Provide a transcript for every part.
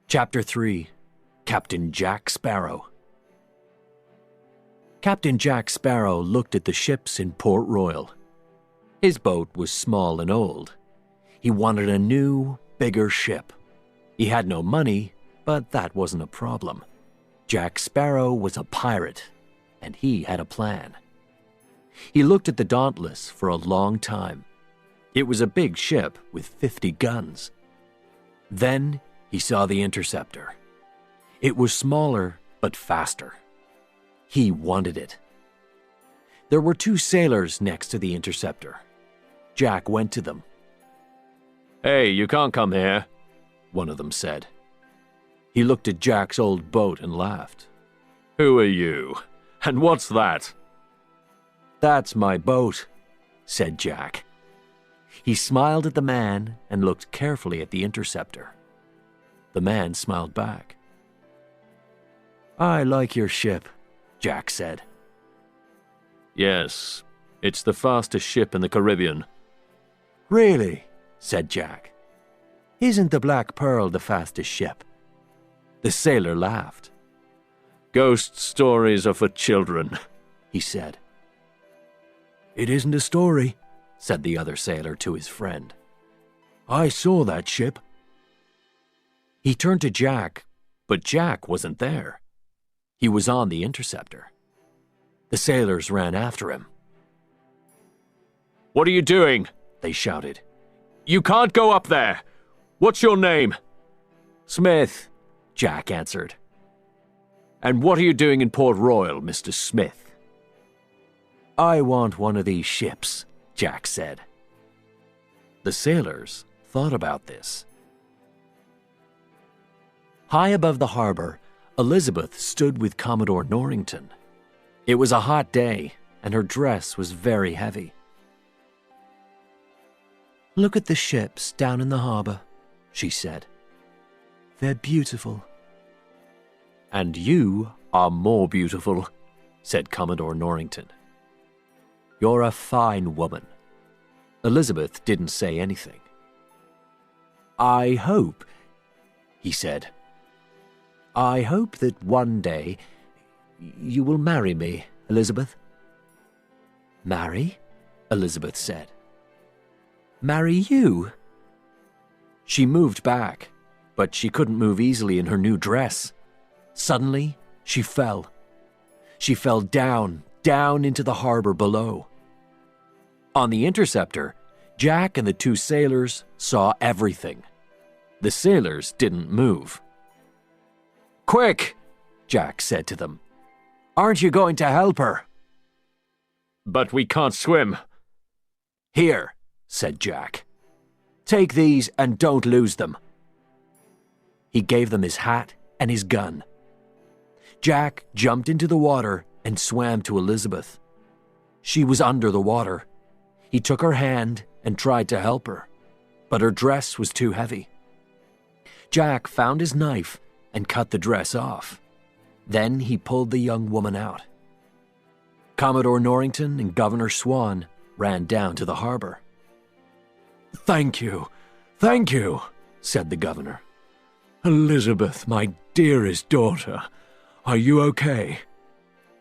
Chapter 3. Captain Jack Sparrow. Captain Jack Sparrow looked at the ships in Port Royal. His boat was small and old. He wanted a new, bigger ship. He had no money, but that wasn't a problem. Jack Sparrow was a pirate, and he had a plan. He looked at the Dauntless for a long time. It was a big ship with 50 guns. Then he saw the Interceptor. It was smaller, but faster. He wanted it. There were 2 sailors next to the Interceptor. Jack went to them. "Hey, you can't come here," one of them said. He looked at Jack's old boat and laughed. "Who are you? And what's that?" "That's my boat," said Jack. He smiled at the man and looked carefully at the Interceptor. The man smiled back. "I like your ship," Jack said. "Yes, it's the fastest ship in the Caribbean." "Really?" said Jack. "Isn't the Black Pearl the fastest ship?" The sailor laughed. "Ghost stories are for children," he said. "It isn't a story," said the other sailor to his friend. "I saw that ship." He turned to Jack, but Jack wasn't there. He was on the Interceptor. The sailors ran after him. "What are you doing?" they shouted. "You can't go up there. What's your name?" "Smith," Jack answered. "And what are you doing in Port Royal, Mr. Smith?" "I want one of these ships," Jack said. The sailors thought about this. High above the harbor, Elizabeth stood with Commodore Norrington. It was a hot day, and her dress was very heavy. "Look at the ships down in the harbor," she said. "They're beautiful." "And you are more beautiful," said Commodore Norrington. "You're a fine woman." Elizabeth didn't say anything. "I hope," he said, "I hope that one day you will marry me, Elizabeth." "Marry?" Elizabeth said. "Marry you?" She moved back, but she couldn't move easily in her new dress. Suddenly, she fell. She fell down into the harbor below. On the Interceptor, Jack and the 2 sailors saw everything. The sailors didn't move. "Quick," Jack said to them. "Aren't you going to help her?" "But we can't swim." "Here," said Jack. "Take these and don't lose them." He gave them his hat and his gun. Jack jumped into the water and swam to Elizabeth. She was under the water. He took her hand and tried to help her, but her dress was too heavy. Jack found his knife and cut the dress off. Then he pulled the young woman out. Commodore Norrington and Governor Swan ran down to the harbor. Thank you," said the governor. "Elizabeth, my dearest daughter, are you okay?"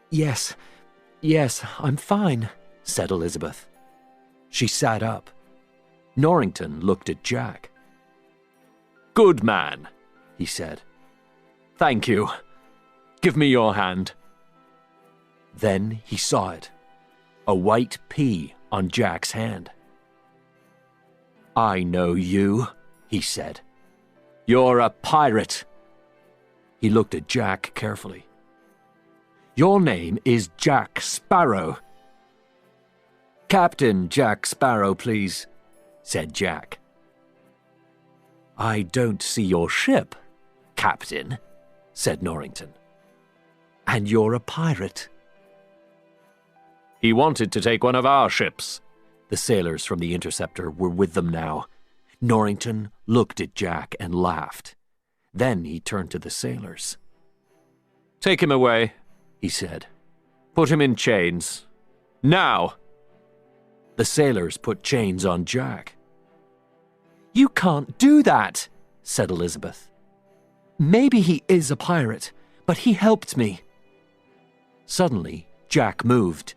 Yes, I'm fine," said Elizabeth. She sat up. Norrington looked at Jack. "Good man," he said. "Thank you. Give me your hand." Then he saw it, a white P on Jack's hand. "I know you," he said. "You're a pirate." He looked at Jack carefully. "Your name is Jack Sparrow." "Captain Jack Sparrow, please," said Jack. "I don't see your ship, Captain," said Norrington. "And you're a pirate." "He wanted to take one of our ships." The sailors from the Interceptor were with them now. Norrington looked at Jack and laughed. Then he turned to the sailors. "Take him away," he said. "Put him in chains. Now!" The sailors put chains on Jack. "You can't do that," said Elizabeth. Maybe he is a pirate, but he helped me. Suddenly, Jack moved.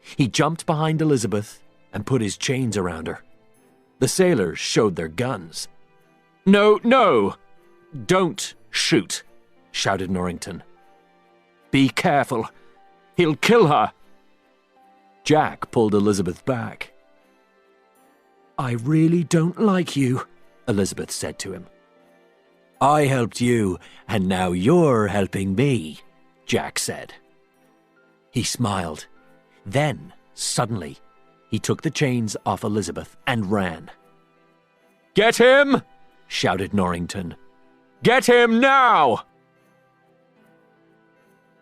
He jumped behind Elizabeth and put his chains around her. The sailors showed their guns. No, no! Don't shoot, shouted Norrington. Be careful. He'll kill her. Jack pulled Elizabeth back. I really don't like you, Elizabeth said to him. I helped you, and now you're helping me, Jack said. He smiled. Then, suddenly, he took the chains off Elizabeth and ran. Get him! Shouted Norrington. Get him now!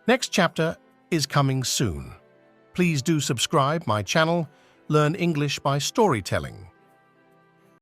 Next chapter is coming soon. Please do subscribe my channel, Learn English by Storytelling.